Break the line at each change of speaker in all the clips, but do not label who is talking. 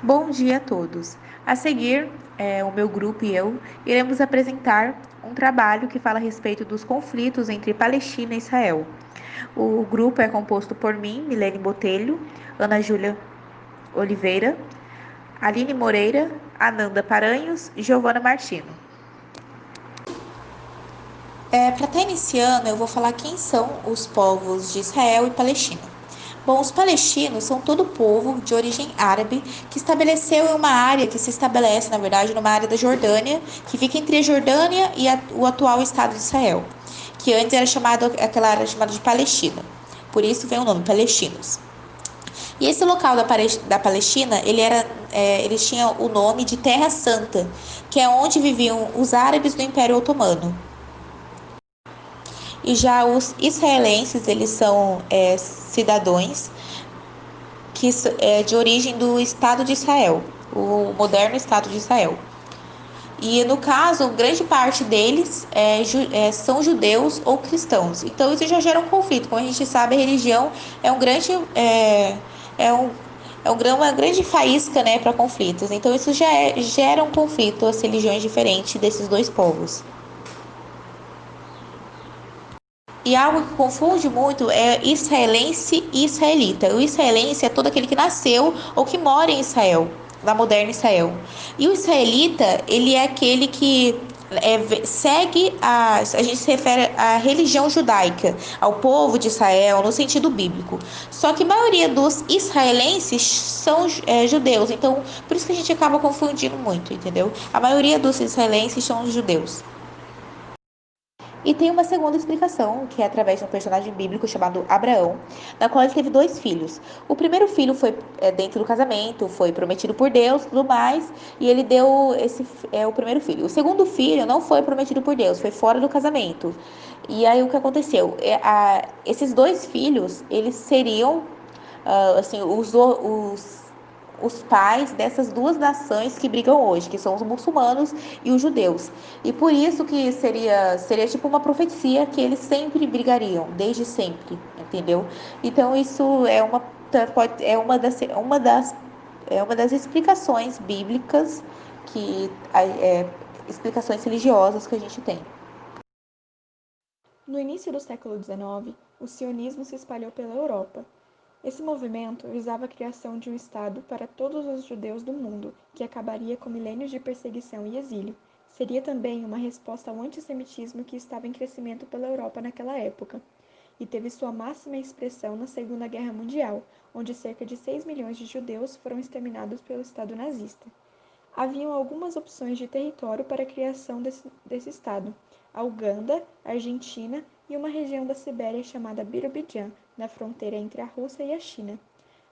Bom dia a todos. A seguir, o meu grupo e eu iremos apresentar um trabalho que fala a respeito dos conflitos entre Palestina e Israel. O grupo é composto por mim, Milene Botelho, Ana Júlia Oliveira, Aline Moreira, Ananda Paranhos e Giovana Martino. Para estar iniciando, eu vou falar quem são os povos de Israel e Palestina. Bom, os palestinos são todo povo de origem árabe que estabeleceu em uma área que se estabelece, na verdade, numa área da Jordânia, que fica entre a Jordânia e o atual Estado de Israel, que antes era chamado, aquela área chamada de Palestina. Por isso vem o nome, palestinos. E esse local da Palestina, eles tinham o nome de Terra Santa, que é onde viviam os árabes do Império Otomano. E já os israelenses, eles são cidadãos de origem do Estado de Israel, o moderno Estado de Israel. E no caso, grande parte deles são judeus ou cristãos. Então isso já gera um conflito. Como a gente sabe, a religião é um grande é um, uma grande faísca, né, para conflitos. Então isso gera um conflito, as religiões diferentes desses dois povos. E algo que confunde muito é israelense e israelita. O israelense é todo aquele que nasceu ou que mora em Israel, na moderna Israel. E o israelita, ele é aquele que segue a gente se refere à religião judaica, ao povo de Israel, no sentido bíblico. Só que a maioria dos israelenses são judeus, então por isso que a gente acaba confundindo muito, entendeu? A maioria dos israelenses são judeus. E tem uma segunda explicação, que é através de um personagem bíblico chamado Abraão, na qual ele teve dois filhos. O primeiro filho foi dentro do casamento, foi prometido por Deus e tudo mais, e ele deu o primeiro filho. O segundo filho não foi prometido por Deus, foi fora do casamento. E aí o que aconteceu? Esses dois filhos, eles seriam assim, os pais dessas duas nações que brigam hoje, que são os muçulmanos e os judeus. E por isso que seria tipo uma profecia que eles sempre brigariam, desde sempre, entendeu? Então isso é uma das explicações bíblicas explicações religiosas que a gente tem.
No início do século XIX, o sionismo se espalhou pela Europa. Esse movimento visava a criação de um Estado para todos os judeus do mundo, que acabaria com milênios de perseguição e exílio. Seria também uma resposta ao antissemitismo que estava em crescimento pela Europa naquela época, e teve sua máxima expressão na Segunda Guerra Mundial, onde cerca de 6 milhões de judeus foram exterminados pelo Estado nazista. Haviam algumas opções de território para a criação desse Estado: a Uganda, a Argentina e uma região da Sibéria chamada Birobidjan, na fronteira entre a Rússia e a China.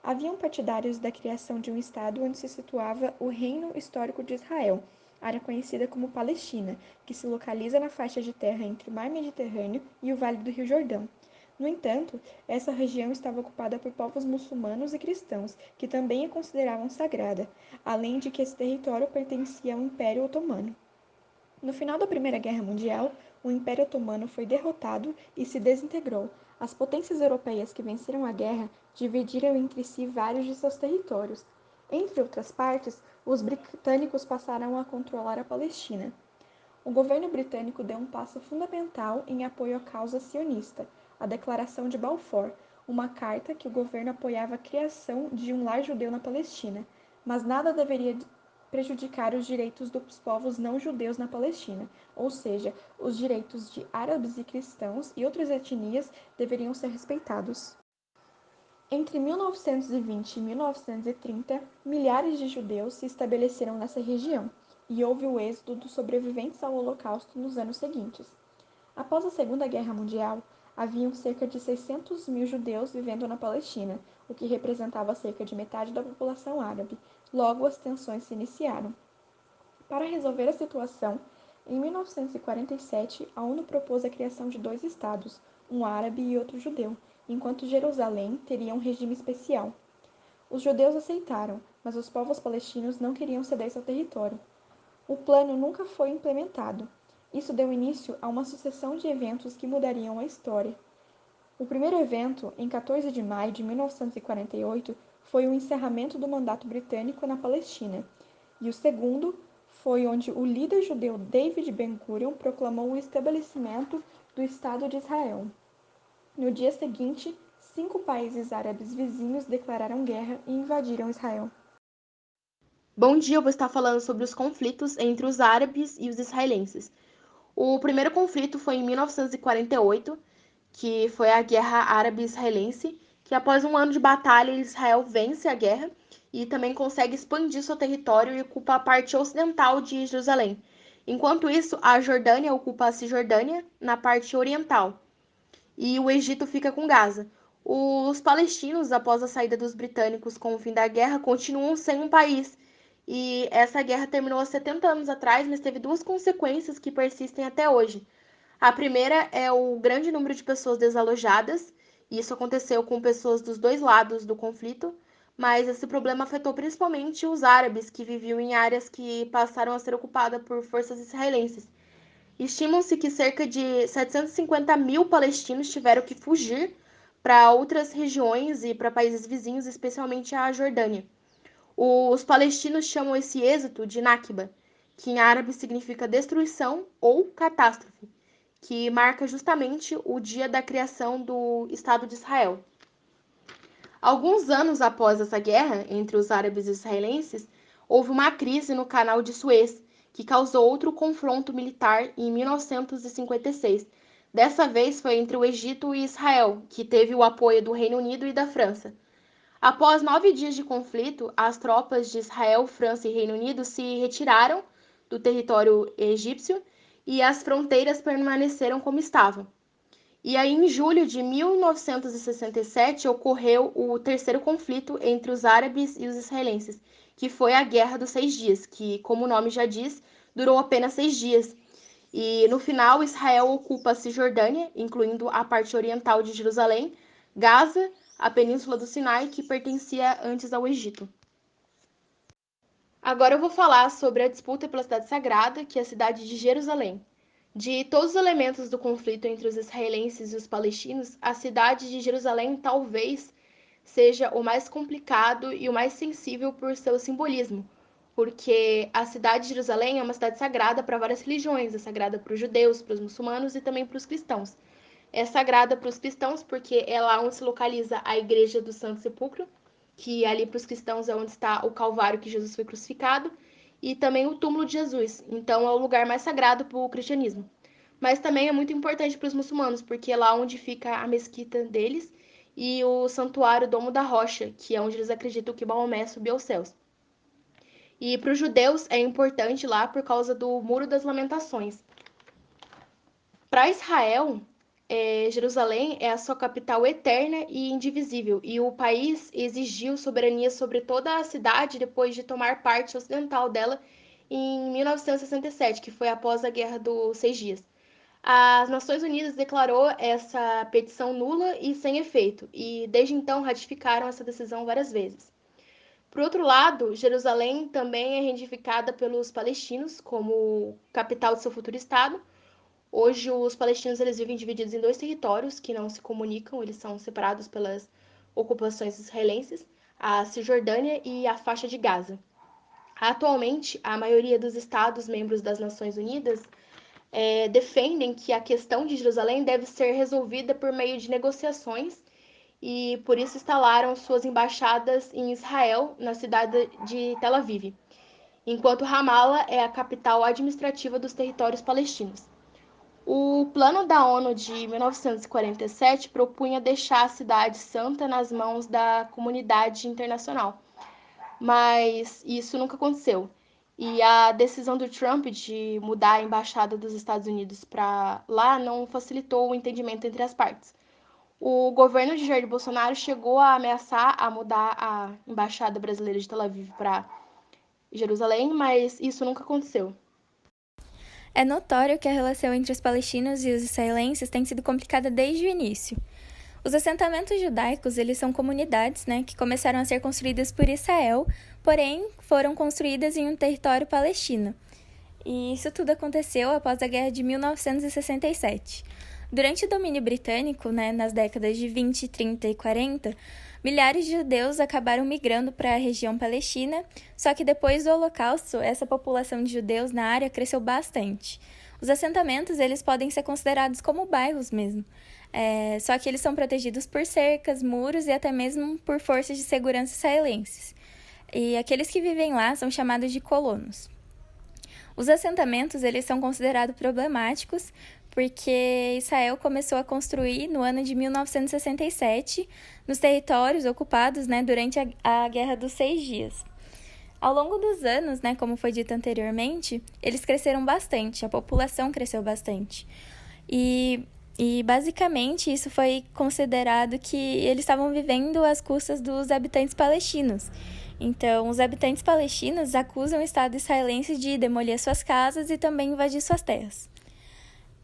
Haviam partidários da criação de um Estado onde se situava o Reino Histórico de Israel, área conhecida como Palestina, que se localiza na faixa de terra entre o Mar Mediterrâneo e o Vale do Rio Jordão. No entanto, essa região estava ocupada por povos muçulmanos e cristãos, que também a consideravam sagrada, além de que esse território pertencia ao Império Otomano. No final da Primeira Guerra Mundial, o Império Otomano foi derrotado e se desintegrou. As potências europeias que venceram a guerra dividiram entre si vários de seus territórios. Entre outras partes, os britânicos passaram a controlar a Palestina. O governo britânico deu um passo fundamental em apoio à causa sionista, a Declaração de Balfour, uma carta que o governo apoiava a criação de um lar judeu na Palestina, mas nada deveria prejudicar os direitos dos povos não judeus na Palestina, ou seja, os direitos de árabes e cristãos e outras etnias deveriam ser respeitados. Entre 1920 e 1930, milhares de judeus se estabeleceram nessa região, e houve o êxodo dos sobreviventes ao Holocausto nos anos seguintes. Após a Segunda Guerra Mundial, haviam cerca de 600 mil judeus vivendo na Palestina, o que representava cerca de metade da população árabe. Logo, as tensões se iniciaram. Para resolver a situação, em 1947, a ONU propôs a criação de dois estados, um árabe e outro judeu, enquanto Jerusalém teria um regime especial. Os judeus aceitaram, mas os povos palestinos não queriam ceder seu território. O plano nunca foi implementado. Isso deu início a uma sucessão de eventos que mudariam a história. O primeiro evento, em 14 de maio de 1948, foi o encerramento do mandato britânico na Palestina, e o segundo foi onde o líder judeu David Ben-Gurion proclamou o estabelecimento do Estado de Israel. No dia seguinte, 5 países árabes vizinhos declararam guerra e invadiram Israel.
Bom dia, eu vou estar falando sobre os conflitos entre os árabes e os israelenses. O primeiro conflito foi em 1948, que foi a Guerra Árabe-Israelense, que após um ano de batalha, Israel vence a guerra e também consegue expandir seu território e ocupa a parte ocidental de Jerusalém. Enquanto isso, a Jordânia ocupa a Cisjordânia, na parte oriental, e o Egito fica com Gaza. Os palestinos, após a saída dos britânicos com o fim da guerra, continuam sem um país. E essa guerra terminou há 70 anos atrás, mas teve duas consequências que persistem até hoje. A primeira é o grande número de pessoas desalojadas, e isso aconteceu com pessoas dos dois lados do conflito, mas esse problema afetou principalmente os árabes que viviam em áreas que passaram a ser ocupadas por forças israelenses. Estimam-se que cerca de 750 mil palestinos tiveram que fugir para outras regiões e para países vizinhos, especialmente a Jordânia. Os palestinos chamam esse êxodo de Nakba, que em árabe significa destruição ou catástrofe, que marca justamente o dia da criação do Estado de Israel. Alguns anos após essa guerra entre os árabes e israelenses, houve uma crise no Canal de Suez, que causou outro confronto militar em 1956. Dessa vez foi entre o Egito e Israel, que teve o apoio do Reino Unido e da França. Após 9 dias de conflito, as tropas de Israel, França e Reino Unido se retiraram do território egípcio e as fronteiras permaneceram como estavam. E aí, em julho de 1967, ocorreu o terceiro conflito entre os árabes e os israelenses, que foi a Guerra dos 6 Dias, que, como o nome já diz, durou apenas 6 dias. E no final, Israel ocupa a Cisjordânia, incluindo a parte oriental de Jerusalém, Gaza, a Península do Sinai, que pertencia antes ao Egito. Agora eu vou falar sobre a disputa pela cidade sagrada, que é a cidade de Jerusalém. De todos os elementos do conflito entre os israelenses e os palestinos, a cidade de Jerusalém talvez seja o mais complicado e o mais sensível por seu simbolismo, porque a cidade de Jerusalém é uma cidade sagrada para várias religiões, é sagrada para os judeus, para os muçulmanos e também para os cristãos. É sagrada para os cristãos porque é lá onde se localiza a Igreja do Santo Sepulcro, que ali para os cristãos é onde está o Calvário que Jesus foi crucificado, e também o túmulo de Jesus. Então é o lugar mais sagrado para o cristianismo. Mas também é muito importante para os muçulmanos, porque é lá onde fica a mesquita deles e o santuário Domo da Rocha, que é onde eles acreditam que Maomé subiu aos céus. E para os judeus é importante lá por causa do Muro das Lamentações. Para Israel, Jerusalém é a sua capital eterna e indivisível, e o país exigiu soberania sobre toda a cidade depois de tomar parte ocidental dela em 1967, que foi após a Guerra dos 6 Dias. As Nações Unidas declarou essa petição nula e sem efeito, e desde então ratificaram essa decisão várias vezes. Por outro lado, Jerusalém também é reivindicada pelos palestinos como capital de seu futuro Estado. Hoje, os palestinos eles vivem divididos em dois territórios que não se comunicam, eles são separados pelas ocupações israelenses, a Cisjordânia e a faixa de Gaza. Atualmente, a maioria dos Estados membros das Nações Unidas defendem que a questão de Jerusalém deve ser resolvida por meio de negociações e por isso instalaram suas embaixadas em Israel, na cidade de Tel Aviv, enquanto Ramallah é a capital administrativa dos territórios palestinos. O plano da ONU de 1947 propunha deixar a cidade santa nas mãos da comunidade internacional, mas isso nunca aconteceu. E a decisão do Trump de mudar a embaixada dos Estados Unidos para lá não facilitou o entendimento entre as partes. O governo de Jair Bolsonaro chegou a ameaçar a mudar a embaixada brasileira de Tel Aviv para Jerusalém, mas isso nunca aconteceu.
É notório que a relação entre os palestinos e os israelenses tem sido complicada desde o início. Os assentamentos judaicos, eles são comunidades, que começaram a ser construídas por Israel, porém foram construídas em um território palestino. E isso tudo aconteceu após a Guerra de 1967. Durante o domínio britânico, nas décadas de 20, 30 e 40, Milhares de judeus acabaram migrando para a região palestina, só que depois do Holocausto, essa população de judeus na área cresceu bastante. Os assentamentos eles podem ser considerados como bairros mesmo, só que eles são protegidos por cercas, muros e até mesmo por forças de segurança israelenses. E aqueles que vivem lá são chamados de colonos. Os assentamentos eles são considerados problemáticos porque Israel começou a construir no ano de 1967 nos territórios ocupados, durante a Guerra dos 6 Dias. Ao longo dos anos, como foi dito anteriormente, eles cresceram bastante, a população cresceu bastante. E basicamente isso foi considerado que eles estavam vivendo às custas dos habitantes palestinos. Então, os habitantes palestinos acusam o Estado israelense de demolir suas casas e também invadir suas terras.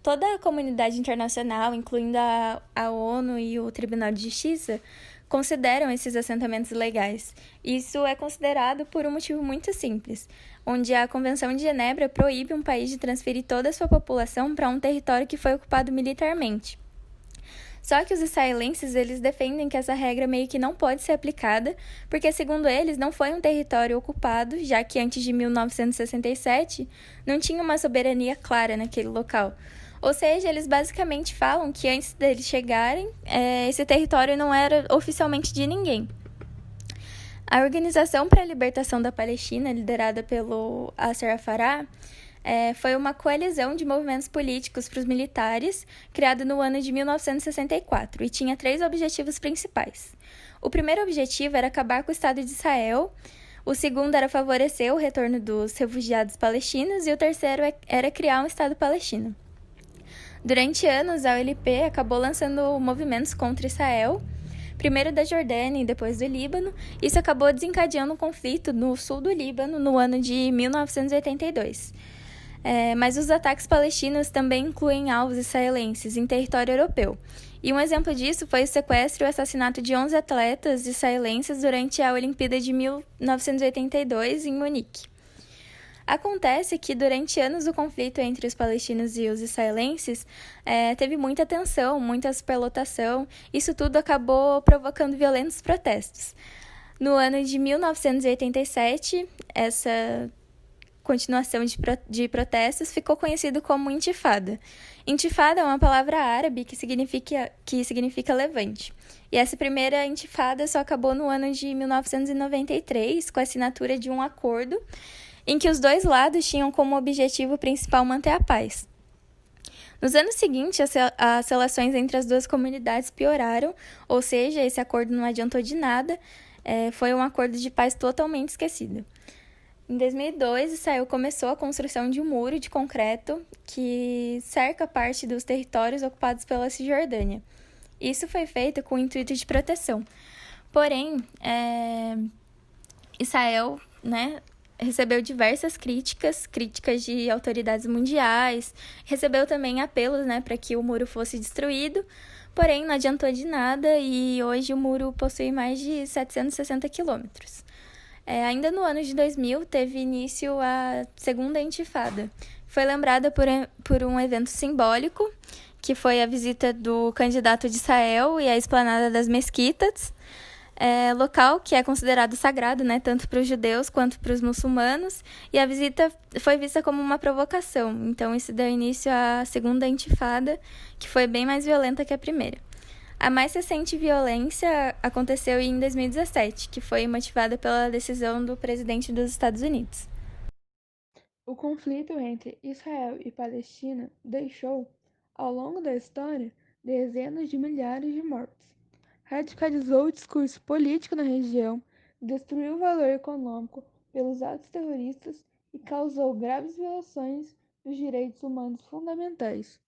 Toda a comunidade internacional, incluindo a ONU e o Tribunal de Justiça, consideram esses assentamentos ilegais. Isso é considerado por um motivo muito simples, onde a Convenção de Genebra proíbe um país de transferir toda a sua população para um território que foi ocupado militarmente. Só que os israelenses, eles defendem que essa regra meio que não pode ser aplicada, porque, segundo eles, não foi um território ocupado, já que antes de 1967 não tinha uma soberania clara naquele local. Ou seja, eles basicamente falam que antes deles chegarem, esse território não era oficialmente de ninguém. A Organização para a Libertação da Palestina, liderada pelo Yasser Arafat, foi uma coalizão de movimentos políticos para os militares, criada no ano de 1964, e tinha 3 objetivos principais. O primeiro objetivo era acabar com o Estado de Israel, o segundo era favorecer o retorno dos refugiados palestinos, e o terceiro era criar um Estado palestino. Durante anos, a OLP acabou lançando movimentos contra Israel, primeiro da Jordânia e depois do Líbano. Isso acabou desencadeando um conflito no sul do Líbano no ano de 1982. Mas os ataques palestinos também incluem alvos israelenses em território europeu. E um exemplo disso foi o sequestro e o assassinato de 11 atletas israelenses durante a Olimpíada de 1982 em Munique. Acontece que durante anos do conflito entre os palestinos e os israelenses, teve muita tensão, muita superlotação. Isso tudo acabou provocando violentos protestos. No ano de 1987, essa continuação de protestos ficou conhecido como intifada. Intifada é uma palavra árabe que significa levante. E essa primeira intifada só acabou no ano de 1993, com a assinatura de um acordo em que os dois lados tinham como objetivo principal manter a paz. Nos anos seguintes, as relações entre as duas comunidades pioraram, ou seja, esse acordo não adiantou de nada, foi um acordo de paz totalmente esquecido. Em 2002, Israel começou a construção de um muro de concreto que cerca parte dos territórios ocupados pela Cisjordânia. Isso foi feito com o intuito de proteção. Porém, Israel, recebeu diversas críticas de autoridades mundiais, recebeu também apelos, para que o muro fosse destruído, porém não adiantou de nada e hoje o muro possui mais de 760 quilômetros. Ainda no ano de 2000, teve início a segunda intifada. Foi lembrada por um evento simbólico, que foi a visita do candidato de Israel e a esplanada das mesquitas, local que é considerado sagrado, tanto para os judeus quanto para os muçulmanos, e a visita foi vista como uma provocação. Então, isso deu início à segunda intifada, que foi bem mais violenta que a primeira. A mais recente violência aconteceu em 2017, que foi motivada pela decisão do presidente dos Estados Unidos.
O conflito entre Israel e Palestina deixou, ao longo da história, dezenas de milhares de mortos. Radicalizou o discurso político na região, destruiu o valor econômico pelos atos terroristas e causou graves violações dos direitos humanos fundamentais.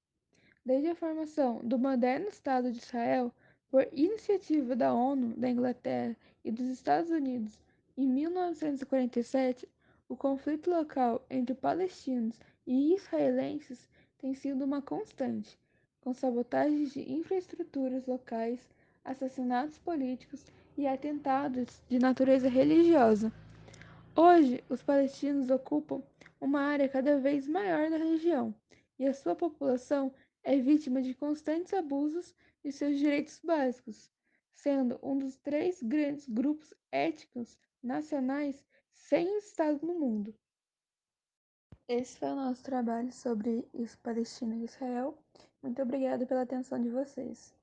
Desde a formação do moderno Estado de Israel, por iniciativa da ONU, da Inglaterra e dos Estados Unidos, em 1947, o conflito local entre palestinos e israelenses tem sido uma constante, com sabotagens de infraestruturas locais, assassinatos políticos e atentados de natureza religiosa. Hoje, os palestinos ocupam uma área cada vez maior da região e a sua população é vítima de constantes abusos de seus direitos básicos, sendo um dos 3 grandes grupos étnicos nacionais sem Estado no mundo. Esse foi o nosso trabalho sobre Palestina e Israel. Muito obrigada pela atenção de vocês.